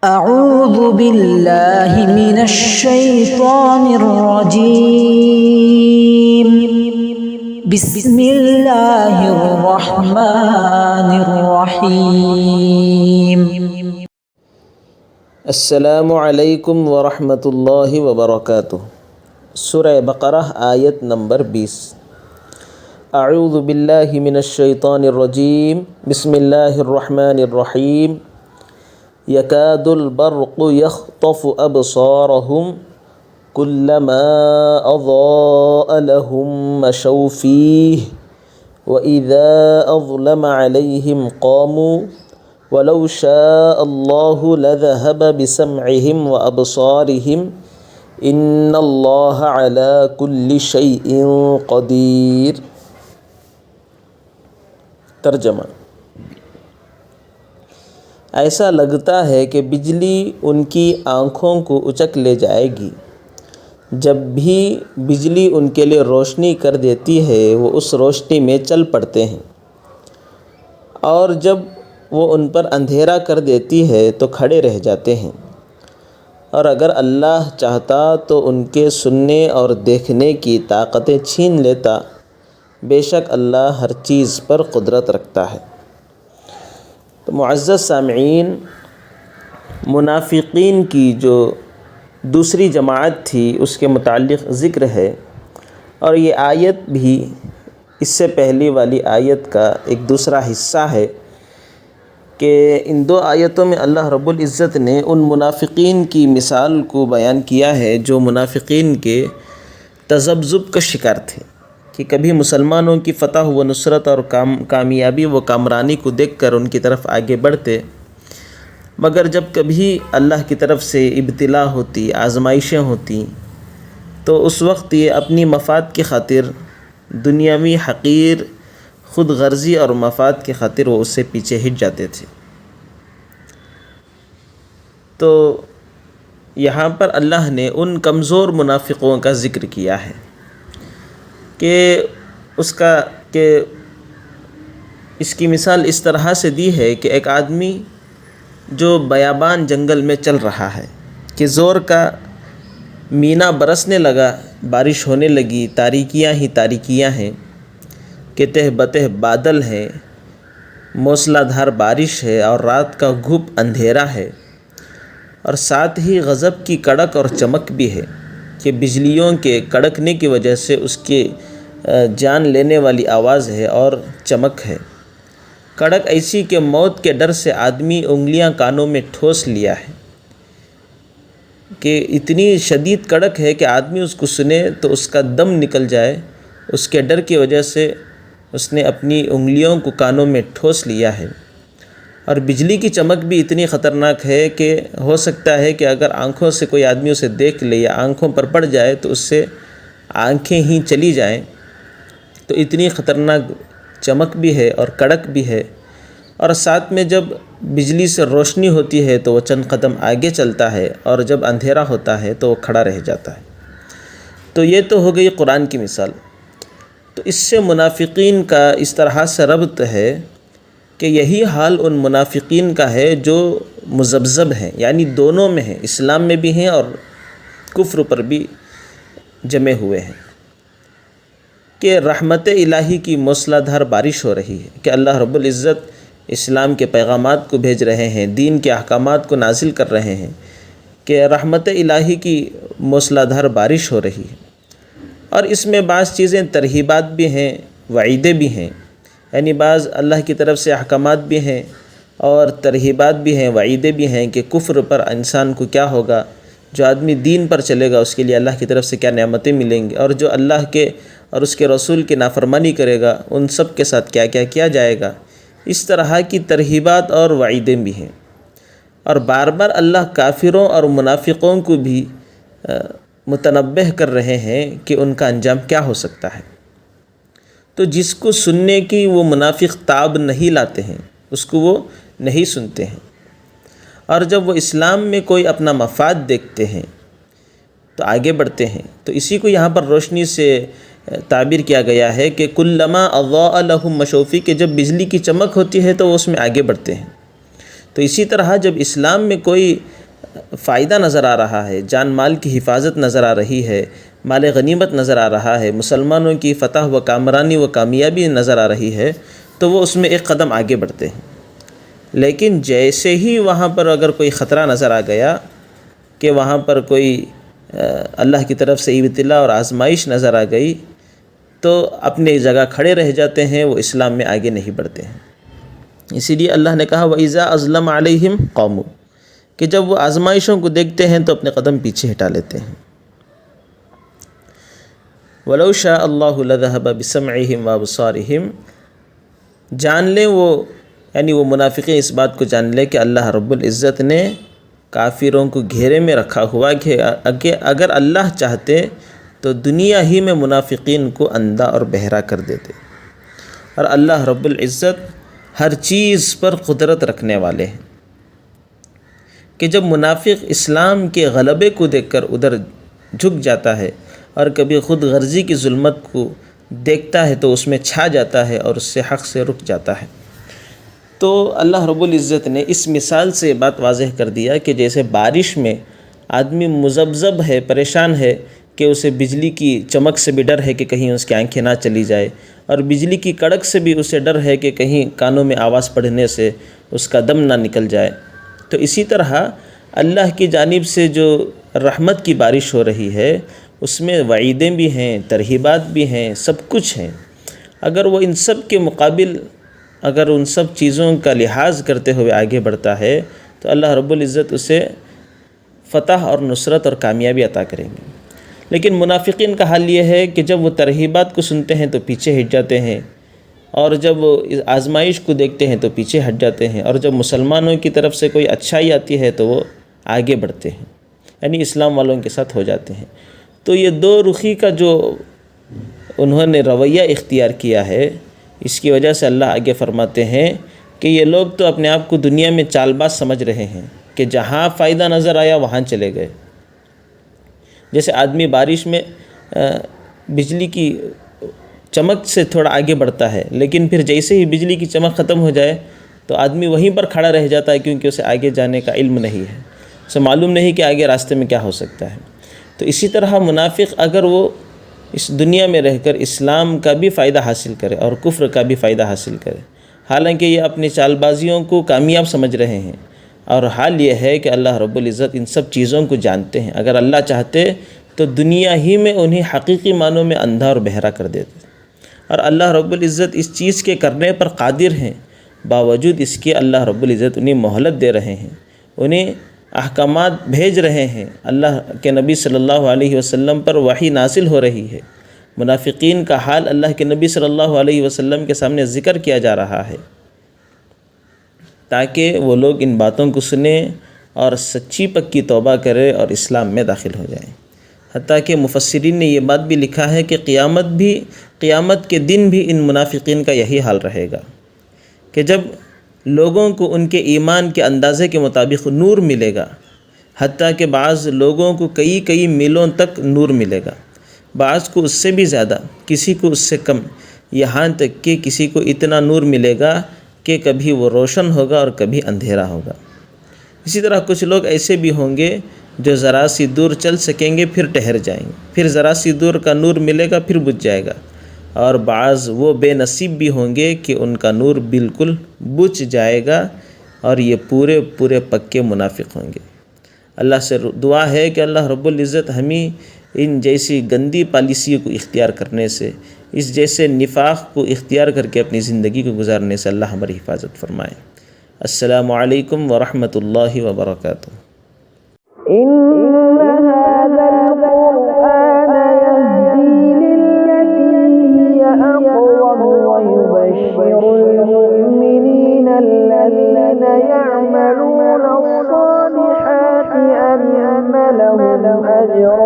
أعوذ بالله من الشيطان الرجيم. بسم الله الرحمن الرحيم. السلام علیکم ورحمۃ اللہ وبرکاتہ۔ سورہ بقرہ آیت نمبر 20۔ اعوذ باللہ من الشیطان الرجیم، بسم اللہ الرحمن الرحیم۔ یکاد البرق یخطف ابصارہم کلما اضاء لہم مشوا فیہ واذا اظلم علیہم قاموا وَلَوْ شَاءَ اللَّهُ لَذَهَبَ بِسَمْعِهِمْ وَأَبْصَارِهِمْ إِنَّ اللَّهَ عَلَى كُلِّ شَيْءٍ قَدِيرٌ۔ ترجمہ: ایسا لگتا ہے کہ بجلی ان کی آنکھوں کو اچک لے جائے گی۔ جب بھی بجلی ان کے لیے روشنی کر دیتی ہے وہ اس روشنی میں چل پڑتے ہیں، اور جب وہ ان پر اندھیرا کر دیتی ہے تو کھڑے رہ جاتے ہیں۔ اور اگر اللہ چاہتا تو ان کے سننے اور دیکھنے کی طاقتیں چھین لیتا، بے شک اللہ ہر چیز پر قدرت رکھتا ہے۔ تو معزز سامعین، منافقین کی جو دوسری جماعت تھی اس کے متعلق ذکر ہے، اور یہ آیت بھی اس سے پہلی والی آیت کا ایک دوسرا حصہ ہے کہ ان دو آیتوں میں اللہ رب العزت نے ان منافقین کی مثال کو بیان کیا ہے جو منافقین کے تذبذب کا شکار تھے، کہ کبھی مسلمانوں کی فتح و نصرت اور کامیابی و کامرانی کو دیکھ کر ان کی طرف آگے بڑھتے، مگر جب کبھی اللہ کی طرف سے ابتلا ہوتی، آزمائشیں ہوتی، تو اس وقت یہ اپنی مفاد کی خاطر، دنیاوی حقیر خود غرضی اور مفاد کی خاطر وہ اس سے پیچھے ہٹ جاتے تھے۔ تو یہاں پر اللہ نے ان کمزور منافقوں کا ذکر کیا ہے کہ اس کی مثال اس طرح سے دی ہے کہ ایک آدمی جو بیابان جنگل میں چل رہا ہے کہ زور کا مینا برسنے لگا، بارش ہونے لگی، تاریکیاں ہی تاریکیاں ہیں کہ تہ بتہ بادل ہے، موسلا دھار بارش ہے، اور رات کا گھپ اندھیرا ہے، اور ساتھ ہی غضب کی کڑک اور چمک بھی ہے کہ بجلیوں کے کڑکنے کی وجہ سے اس کی جان لینے والی آواز ہے اور چمک ہے۔ کڑک ایسی کہ موت کے ڈر سے آدمی انگلیاں کانوں میں ٹھوس لیا ہے، کہ اتنی شدید کڑک ہے کہ آدمی اس کو سنے تو اس کا دم نکل جائے، اس کے ڈر کی وجہ سے اس نے اپنی انگلیوں کو کانوں میں ٹھوس لیا ہے۔ اور بجلی کی چمک بھی اتنی خطرناک ہے کہ ہو سکتا ہے کہ اگر آنکھوں سے کوئی آدمی اسے دیکھ لے یا آنکھوں پر پڑ جائے تو اس سے آنکھیں ہی چلی جائیں، تو اتنی خطرناک چمک بھی ہے اور کڑک بھی ہے۔ اور ساتھ میں جب بجلی سے روشنی ہوتی ہے تو وہ چند قدم آگے چلتا ہے، اور جب اندھیرا ہوتا ہے تو وہ کھڑا رہ جاتا ہے۔ تو یہ تو ہو گئی قرآن کی مثال۔ تو اس سے منافقین کا اس طرح سے ربط ہے کہ یہی حال ان منافقین کا ہے جو مذبذب ہیں، یعنی دونوں میں ہیں، اسلام میں بھی ہیں اور کفر پر بھی جمے ہوئے ہیں، کہ رحمت الہی کی موسلا دھار بارش ہو رہی ہے، کہ اللہ رب العزت اسلام کے پیغامات کو بھیج رہے ہیں، دین کے احکامات کو نازل کر رہے ہیں، کہ رحمت الہی کی موسلا دھار بارش ہو رہی ہے۔ اور اس میں بعض چیزیں ترہیبات بھی ہیں، وعیدیں بھی ہیں، یعنی بعض اللہ کی طرف سے احکامات بھی ہیں اور ترہیبات بھی ہیں، وعیدیں بھی ہیں کہ کفر پر انسان کو کیا ہوگا، جو آدمی دین پر چلے گا اس کے لیے اللہ کی طرف سے کیا نعمتیں ملیں گی، اور جو اللہ کے اور اس کے رسول کی نافرمانی کرے گا ان سب کے ساتھ کیا کیا کیا جائے گا۔ اس طرح کی ترہیبات اور وعیدیں بھی ہیں، اور بار بار اللہ کافروں اور منافقوں کو بھی متنبہ کر رہے ہیں کہ ان کا انجام کیا ہو سکتا ہے۔ تو جس کو سننے کی وہ منافق تاب نہیں لاتے ہیں اس کو وہ نہیں سنتے ہیں، اور جب وہ اسلام میں کوئی اپنا مفاد دیکھتے ہیں تو آگے بڑھتے ہیں۔ تو اسی کو یہاں پر روشنی سے تعبیر کیا گیا ہے کہ کلما اضاء لهم مشوا فیہ، کہ جب بجلی کی چمک ہوتی ہے تو وہ اس میں آگے بڑھتے ہیں۔ تو اسی طرح جب اسلام میں کوئی فائدہ نظر آ رہا ہے، جان مال کی حفاظت نظر آ رہی ہے، مال غنیمت نظر آ رہا ہے، مسلمانوں کی فتح و کامرانی و کامیابی نظر آ رہی ہے، تو وہ اس میں ایک قدم آگے بڑھتے ہیں۔ لیکن جیسے ہی وہاں پر اگر کوئی خطرہ نظر آ گیا کہ وہاں پر کوئی اللہ کی طرف سے ابتلا اور آزمائش نظر آ گئی، تو اپنی جگہ کھڑے رہ جاتے ہیں، وہ اسلام میں آگے نہیں بڑھتے ہیں۔ اسی لیے اللہ نے کہا وَإِذَا أَظْلَمَ عَلَيْهِمْ قَوْمٌ، کہ جب وہ آزمائشوں کو دیکھتے ہیں تو اپنے قدم پیچھے ہٹا لیتے ہیں۔ وَلَوْ شَاءَ اللَّهُ لَذَهَبَ بِسَمْعِهِمْ وَأَبْصَارِهِمْ، جان لیں وہ، یعنی وہ منافقین اس بات کو جان لیں کہ اللہ رب العزت نے کافروں کو گھیرے میں رکھا ہوا کہ اگر اللہ چاہتے تو دنیا ہی میں منافقین کو اندھا اور بہرا کر دیتے، اور اللہ رب العزت ہر چیز پر قدرت رکھنے والے ہیں کہ جب منافق اسلام کے غلبے کو دیکھ کر ادھر جھک جاتا ہے اور کبھی خود غرضی کی ظلمت کو دیکھتا ہے تو اس میں چھا جاتا ہے اور اس سے حق سے رک جاتا ہے۔ تو اللہ رب العزت نے اس مثال سے یہ بات واضح کر دیا کہ جیسے بارش میں آدمی مذبذب ہے، پریشان ہے کہ اسے بجلی کی چمک سے بھی ڈر ہے کہ کہیں اس کی آنکھیں نہ چلی جائے، اور بجلی کی کڑک سے بھی اسے ڈر ہے کہ کہیں کانوں میں آواز پڑنے سے اس کا دم نہ نکل جائے، تو اسی طرح اللہ کی جانب سے جو رحمت کی بارش ہو رہی ہے اس میں وعیدیں بھی ہیں، ترہیبات بھی ہیں، سب کچھ ہیں۔ اگر وہ ان سب کے مقابل اگر ان سب چیزوں کا لحاظ کرتے ہوئے آگے بڑھتا ہے تو اللہ رب العزت اسے فتح اور نصرت اور کامیابی عطا کریں گے۔ لیکن منافقین کا حال یہ ہے کہ جب وہ ترہیبات کو سنتے ہیں تو پیچھے ہٹ جاتے ہیں، اور جب وہ آزمائش کو دیکھتے ہیں تو پیچھے ہٹ جاتے ہیں، اور جب مسلمانوں کی طرف سے کوئی اچھائی آتی ہے تو وہ آگے بڑھتے ہیں، یعنی اسلام والوں کے ساتھ ہو جاتے ہیں۔ تو یہ دو رخی کا جو انہوں نے رویہ اختیار کیا ہے، اس کی وجہ سے اللہ آگے فرماتے ہیں کہ یہ لوگ تو اپنے آپ کو دنیا میں چال باز سمجھ رہے ہیں کہ جہاں فائدہ نظر آیا وہاں چلے گئے۔ جیسے آدمی بارش میں بجلی کی چمک سے تھوڑا آگے بڑھتا ہے، لیکن پھر جیسے ہی بجلی کی چمک ختم ہو جائے تو آدمی وہیں پر کھڑا رہ جاتا ہے، کیونکہ اسے آگے جانے کا علم نہیں ہے، اسے معلوم نہیں کہ آگے راستے میں کیا ہو سکتا ہے۔ تو اسی طرح منافق اگر وہ اس دنیا میں رہ کر اسلام کا بھی فائدہ حاصل کرے اور کفر کا بھی فائدہ حاصل کرے، حالانکہ یہ اپنی چال بازیوں کو کامیاب سمجھ رہے ہیں، اور حال یہ ہے کہ اللہ رب العزت ان سب چیزوں کو جانتے ہیں۔ اگر اللہ چاہتے تو دنیا ہی میں انہیں حقیقی معنوں میں اندھا اور بہرا کر دیتے، اور اللہ رب العزت اس چیز کے کرنے پر قادر ہیں، باوجود اس کے اللہ رب العزت انہیں مہلت دے رہے ہیں، انہیں احکامات بھیج رہے ہیں، اللہ کے نبی صلی اللہ علیہ وسلم پر وحی نازل ہو رہی ہے۔ منافقین کا حال اللہ کے نبی صلی اللہ علیہ وسلم کے سامنے ذکر کیا جا رہا ہے تاکہ وہ لوگ ان باتوں کو سنیں اور سچی پکی توبہ کریں اور اسلام میں داخل ہو جائیں۔ حتیٰ کہ مفسرین نے یہ بات بھی لکھا ہے کہ قیامت کے دن بھی ان منافقین کا یہی حال رہے گا کہ جب لوگوں کو ان کے ایمان کے اندازے کے مطابق نور ملے گا، حتیٰ کہ بعض لوگوں کو کئی میلوں تک نور ملے گا، بعض کو اس سے بھی زیادہ، کسی کو اس سے کم، یہاں تک کہ کسی کو اتنا نور ملے گا کہ کبھی وہ روشن ہوگا اور کبھی اندھیرا ہوگا۔ اسی طرح کچھ لوگ ایسے بھی ہوں گے جو ذرا سی دور چل سکیں گے پھر ٹھہر جائیں گے، پھر ذرا سی دور کا نور ملے گا پھر بجھ جائے گا، اور بعض وہ بے نصیب بھی ہوں گے کہ ان کا نور بالکل بجھ جائے گا، اور یہ پورے پکے منافق ہوں گے۔ اللہ سے دعا ہے کہ اللہ رب العزت ہمیں ان جیسی گندی پالیسیوں کو اختیار کرنے سے، اس جیسے نفاق کو اختیار کر کے اپنی زندگی کو گزارنے سے اللہ ہماری حفاظت فرمائے۔ السلام علیکم ورحمۃ اللہ وبرکاتہ۔ يعملون الصالحات أن لهم أجرا